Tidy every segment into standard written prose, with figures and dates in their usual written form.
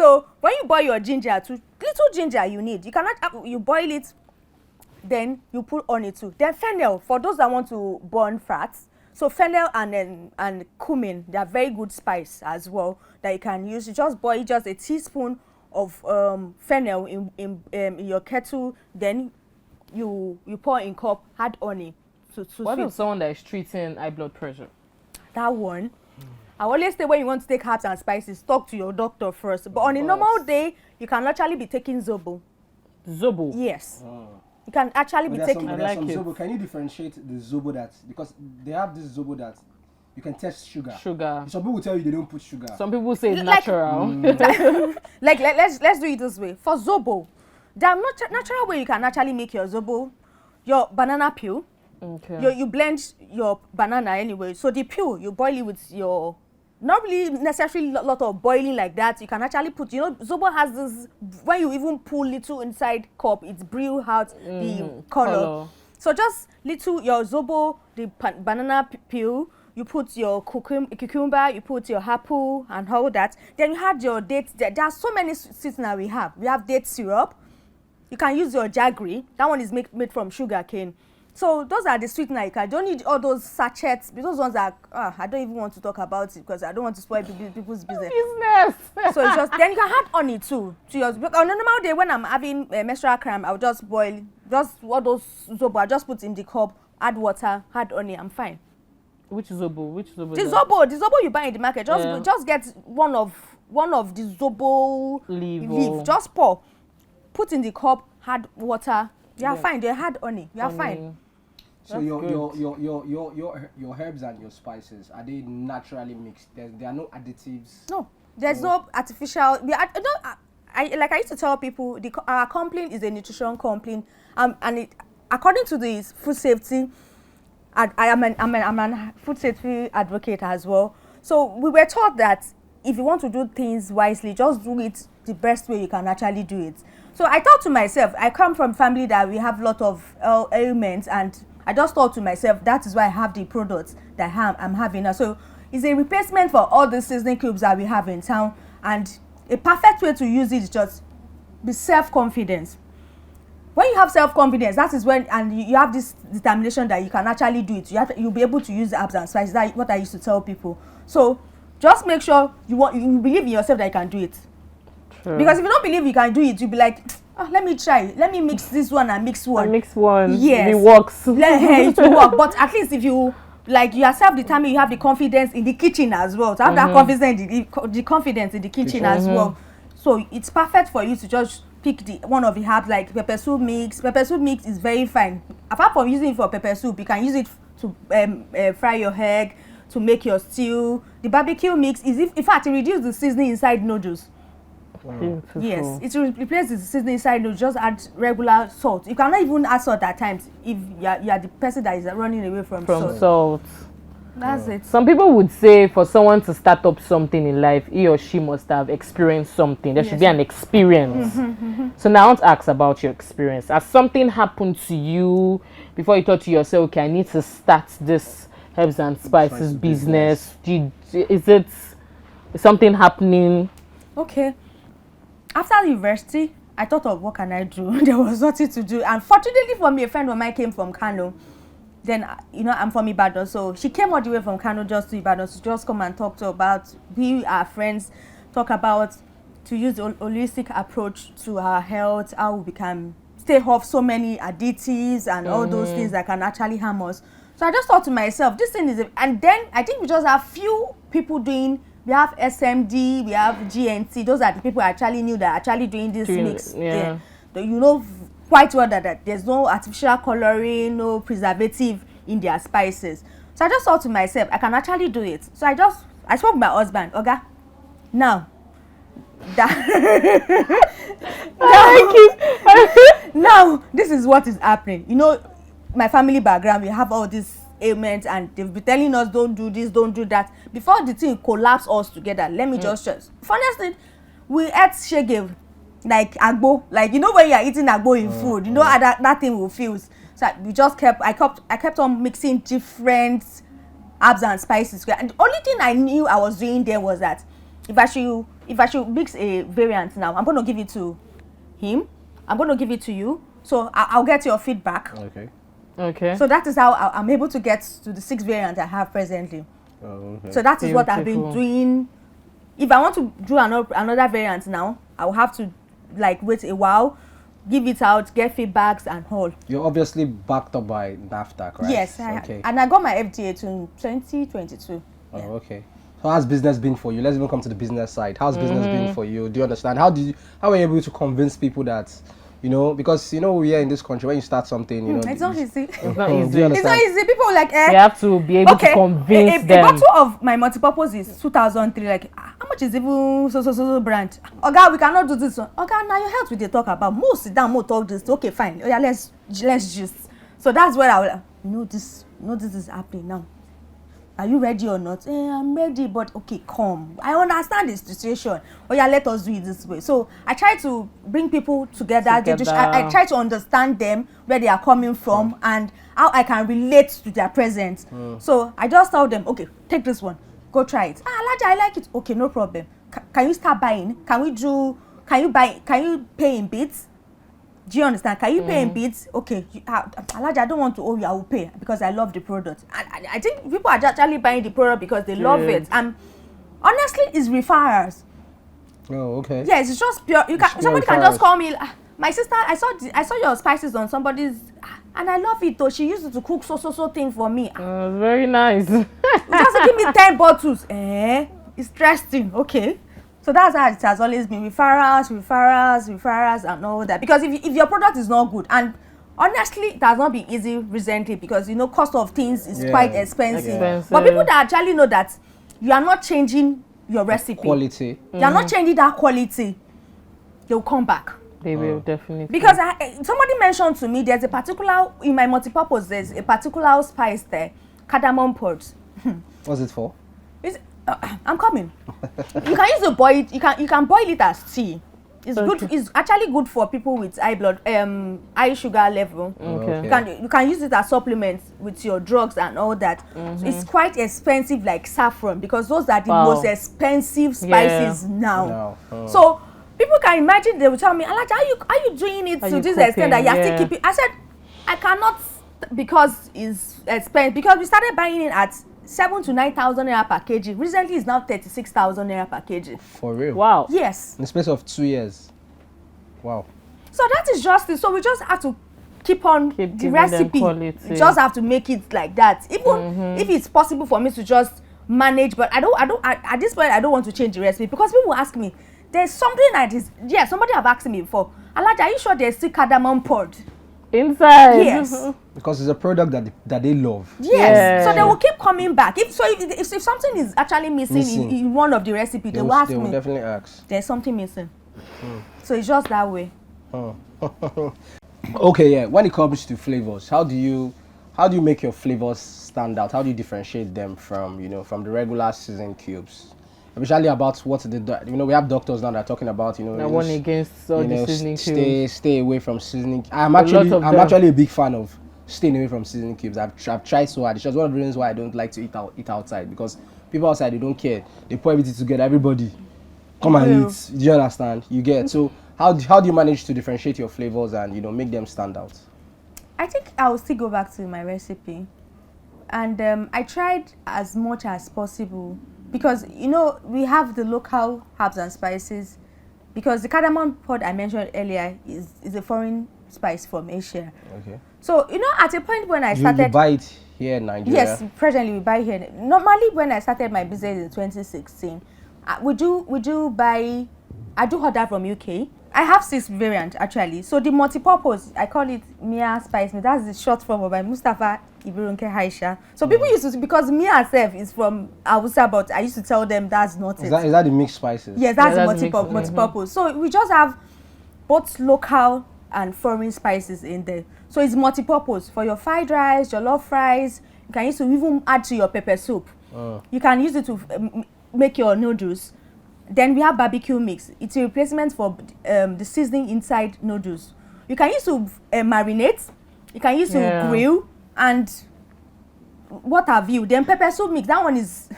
So when you boil your ginger too, little ginger you need. You cannot you boil it, then you put on it too. Then fennel for those that want to burn fats. So fennel and cumin, they are very good spice as well that you can use. You just boil just a teaspoon of fennel in your kettle, then you pour in cup, add honey. What if someone that is treating high blood pressure? That one, I always say when you want to take herbs and spices, talk to your doctor first. But on a normal day, you can actually be taking zobo. Zobo? Yes. You can actually be taking. I like some zobo. Can you differentiate the zobo that, because they have this zobo that you can test sugar. Some people will tell you they don't put sugar. Some people say it's natural. Let's do it this way. For zobo, the natural way you can actually make your zobo, your banana peel. Okay. You blend your banana anyway. So the peel, you boil it with your, not really necessarily a lot of boiling like that. You can actually put, zobo has this, when you even pull little inside cup, it's brew out the color. So just little, your zobo, the banana peel, you put your cucumber, you put your apple and all that. Then you had your dates. There are so many sweeteners we have. We have date syrup. You can use your jaggery. That one is made from sugar cane. So those are the sweeteners. You don't need all those sachets. Those ones are, I don't even want to talk about it because I don't want to spoil people's business. So it's just, then you can add honey too. On a normal day when I'm having menstrual cramp, I'll just boil, just all those zobo, I just put in the cup, add water, add honey, I'm fine. Which zobo? The zobo you buy in the market. Just get one of the zobo leaf. Just pour, put in the cup, add water. You are fine. They add honey. You are fine. So your herbs and your spices, are they naturally mixed? There are no additives. No, there's no artificial. I used to tell people, our company is a nutrition company, and according to the food safety, I'm a food safety advocate as well. So we were taught that if you want to do things wisely, just do it the best way you can actually do it. So I thought to myself, I come from family that we have a lot of ailments, and I just thought to myself, that is why I have the products that I'm having now. So it's a replacement for all the seasoning cubes that we have in town, and a perfect way to use it is just be self-confidence. When you have self-confidence, that is when, and you have this determination that you can actually do it. You'll be able to use the herbs and spices. That's what I used to tell people. So just make sure you believe in yourself that you can do it. True. Because if you don't believe you can do it, you'll be like, let me try. Let me mix this one and mix one. Yes. It works. It will work. But at least if you are self-determined, you have the confidence in the kitchen as well. To have that confidence in the kitchen as well. So it's perfect for you to just pick one of the herbs, like pepper soup mix. Pepper soup mix is very fine. Apart from using it for pepper soup, you can use it to fry your egg, to make your stew. The barbecue mix is, in fact, it reduces the seasoning inside noodles. Beautiful. Yes, it will replace the seasoning inside noodles. Just add regular salt. You cannot even add salt at times if you are the person that is running away from salt. That's it. Some people would say for someone to start up something in life, he or she must have experienced something. There should be an experience. So now I want to ask about your experience. Has something happened to you before you thought to yourself, okay, I need to start this herbs and spices business? Is it something happening? Okay. After university, I thought of what can I do. There was nothing to do. And fortunately for me, a friend of mine came from Kano. Then, I'm from Ibadan, so she came all the way from Kano just to Ibadan to just come and talk to about, we are friends, talk about to use the holistic approach to our health, how we can stay off so many additives and all those things that can actually harm us. So I just thought to myself, this thing is, and then I think we just have few people doing, we have SMD, we have GNT, those are the people I actually knew that are actually doing this mix. Yeah. Quite well that there's no artificial coloring, no preservative in their spices. So I just thought to myself, I can actually do it. So I spoke to my husband, okay, now now this is what is happening. My family background, we have all these ailments, and they've been telling us don't do this, don't do that. Before the thing collapse us together, let me just funniest thing, we ate shege like agbo, like when you are eating agbo in food, that thing will feel. So we just I kept on mixing different herbs and spices. And the only thing I knew I was doing there was that if I should mix a variant now, I'm going to give it to him. I'm going to give it to you. So I'll get your feedback. Okay. So that is how I'm able to get to the 6 variants I have presently. Oh, okay. So that is what I've been doing. If I want to do another variant now, I'll have to like wait a while, give it out, get feedbacks and all. You're obviously backed up by NAFDAC, right? Yes, okay. And I got my FDA in 2022. Oh, okay. So how's business been for you? Let's even come to the business side. How's business been for you? Do you understand? How were you able to convince people that, you know, because you know we are in this country, when you start something, you know, it's not easy. It's not easy. Do you understand? It's not easy. People like You have to be able to convince them. A bottle of my multipurpose is 2003. Like, how much is even so brand? Okay, we cannot do this one. Okay, now your health we dey talk about. More sit down, more talk this. Okay, fine. Oh yeah, let's just. So that's where I will. This is happening now. Are you ready or not? I'm ready, but okay, come. I understand the situation. Oh yeah, let us do it this way. So I try to bring people together. I try to understand them, where they are coming from, and how I can relate to their present. So I just tell them, okay, take this one, go try it. Alaja, I like it. Okay, no problem. Can you start buying? Can you pay in bits? Do you understand? Can you pay in bits? Okay, Alaja, I don't want to owe you. I will pay because I love the product. I think people are actually buying the product because they love it. And honestly, it's referrals. Oh, okay. Yes, it's just pure. Somebody can just call me. My sister, I saw your spices on somebody's, and I love it though. She used it to cook so thing for me. Very nice. Just give me 10 bottles. It's interesting. Okay. So that's how it has always been, referrals, and all that. Because if your product is not good, and honestly, it has not been easy recently because, you know, cost of things is quite expensive. But people that actually know that you are not changing your recipe. Quality. You are not changing that quality, they'll come back. They will definitely. Because somebody mentioned to me, in my multipurpose, there's a particular spice there, cardamom pods. What's it for? I'm coming. You can use to boil it. You can boil it as tea. It's good. It's actually good for people with high sugar level. Okay. You can use it as supplements with your drugs and all that. It's quite expensive, like saffron, because those are the most expensive spices now. So people can imagine, they will tell me, Alaja, are you doing it to this extent that you are still keeping? I said, I cannot, because it's expensive. Because we started buying it at 7,000 to 9,000 naira per kg. Recently, it's now 36,000 naira per kg. For real? Wow. Yes. In the space of 2 years. Wow. So that is just it. So we just have to keep the recipe. We just have to make it like that. Even if it's possible for me to just manage, but at this point I don't want to change the recipe because people ask me, there's something like this. Yeah, somebody have asked me before, Alaja, are you sure there's still cardamom pod inside? Yes. Because it's a product that they love. Yes. So they will keep coming back. If something is actually missing in one of the recipes, they will ask me. They will definitely ask. There's something missing. So it's just that way. Okay, yeah. When it comes to flavors, how do you make your flavors stand out? How do you differentiate them from the regular seasoned cubes? Especially about what we have doctors now that are talking about that one against the seasoning cubes. Stay away from seasoning. I'm actually a big fan of staying away from seasoning cubes. I've tried so hard. It's just one of the reasons why I don't like to eat outside, because people outside, they don't care. They pour everything together. Everybody come and eat. Do you understand? You get. So how do you manage to differentiate your flavors and make them stand out? I think I will still go back to my recipe, and I tried as much as possible, because we have the local herbs and spices, because the cardamom pod I mentioned earlier is a foreign spice from Asia. Okay. So at a point when I started, you buy it here in Nigeria? Yes, presently we buy here. Normally, when I started my business in 2016, we do buy. I do order from UK. I have 6 variants actually. So the multi-purpose, I call it Mia Spice Me. That's the short form of my Mustafa Ibirunke Aisha. So people used to, because Mia herself is from Hausa, but I used to tell them that's not it. Is that the mixed spices? Yes, that's the multi-purpose. So we just have both local and foreign spices in there. So it's multi-purpose for your fried rice, jollof rice. You can use it to even add to your pepper soup. You can use it to make your noodles. Then we have barbecue mix. It's a replacement for the seasoning inside noodles. You can use to marinate. You can use to grill, and what have you. Then pepper soup mix. That one is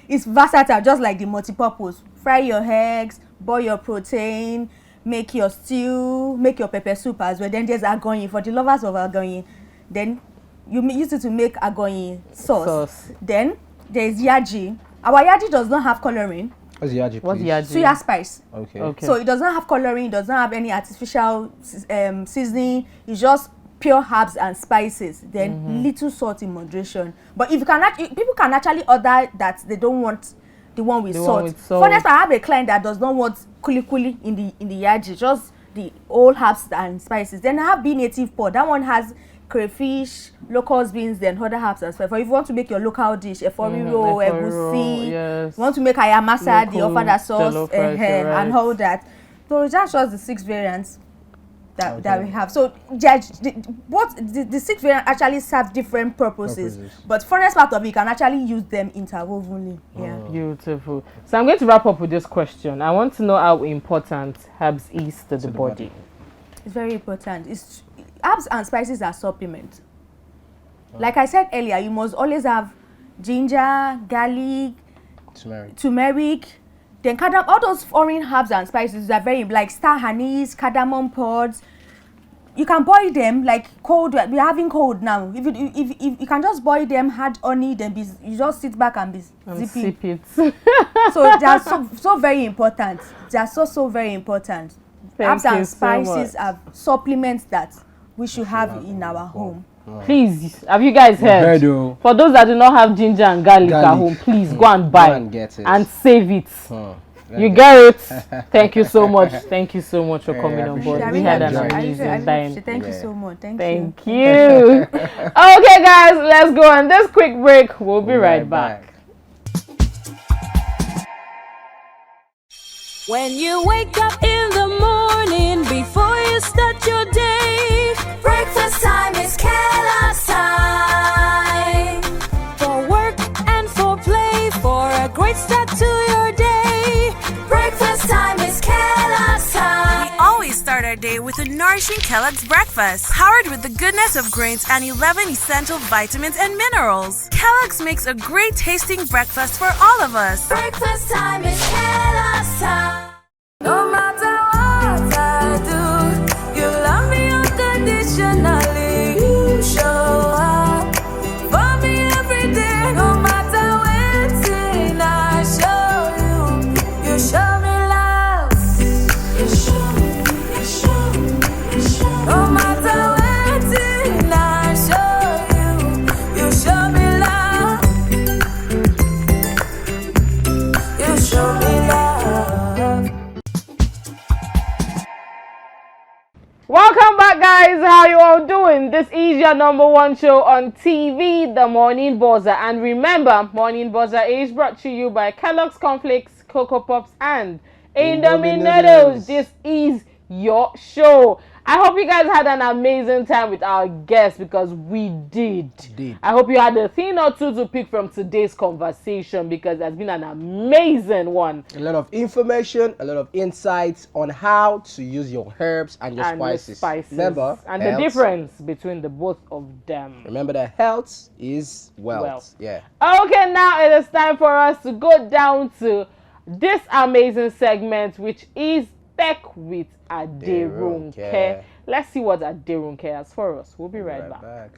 is versatile, just like the multi-purpose. fry your eggs, boil your protein, make your stew, make your pepper soup as well. Then there's agoyin. For the lovers of agoyin, then you use it to make agoyin sauce. Then there's yaji. Our yaji does not have coloring. What's yaji? What's yaji? Suya spice. Okay. So it does not have coloring. It does not have any artificial seasoning. It's just pure herbs and spices. Then little salt in moderation. But if you cannot, people can actually order that they don't want the one with salt. For instance, I have a client that does not want kuli in the yaji, just the old herbs and spices. Then I have Be Native pot. That one has crayfish, locust beans, then other herbs and spices. If you want to make your local dish, efforiro, egusi, yes. you want to make ayamasa, the ofada sauce, and all that. So that's just the 6 variants that we have. So the 6 variants actually serve different purposes. But funnest part of it, you can actually use them interwovenly. Yeah. Beautiful. So I'm going to wrap up with this question. I want to know how important herbs is to the body. It's very important. Herbs and spices are supplements. Like I said earlier, you must always have ginger, garlic, turmeric. Then all those foreign herbs and spices are very, like star anise, cardamom pods. You can boil them like cold. We're having cold now. If you can just boil them, add honey, then you just sit back and sip it. So they are so very important. They are so very important. Herbs and spices are supplements that we should have in our home. Please, have you guys heard? For those that do not have ginger and garlic at home, please go and buy and get it and save it. You get it? Thank you so much. Thank you so much for coming on board. We had an amazing time. Thank you so much. Thank you. Okay, guys, let's go on this quick break. We'll be right back. When you wake up in the morning, before you start your day, breakfast time is Kellogg's time. For work and for play, for a great start to your day, breakfast time is Kellogg's time. We always start our day with a nourishing Kellogg's breakfast, powered with the goodness of grains and 11 essential vitamins and minerals. Kellogg's makes a great tasting breakfast for all of us. Breakfast time is Kellogg's time. No matter what I do, you love me unconditionally. You show up for me every day. No matter when I show you, you show me love. You show me. No matter when I show you, you show me love. You show me love. Welcome back, guys. How you all doing? This is your #1 show on TV, The Morning Buzzer. And remember, Morning Buzzer is brought to you by Kellogg's Cornflakes, Cocoa Pops, and Indomie Noodles. This is your show. I hope you guys had an amazing time with our guests, because we did. I hope you had a thing or two to pick from today's conversation, because it's been an amazing one. A lot of information, a lot of insights on how to use your herbs and your spices. Remember, and the difference between the both of them. Remember that health is wealth. Yeah. Okay, now it is time for us to go down to this amazing segment, which is Tech with Aderunke. Let's see what Aderunke has for us. We'll be right back.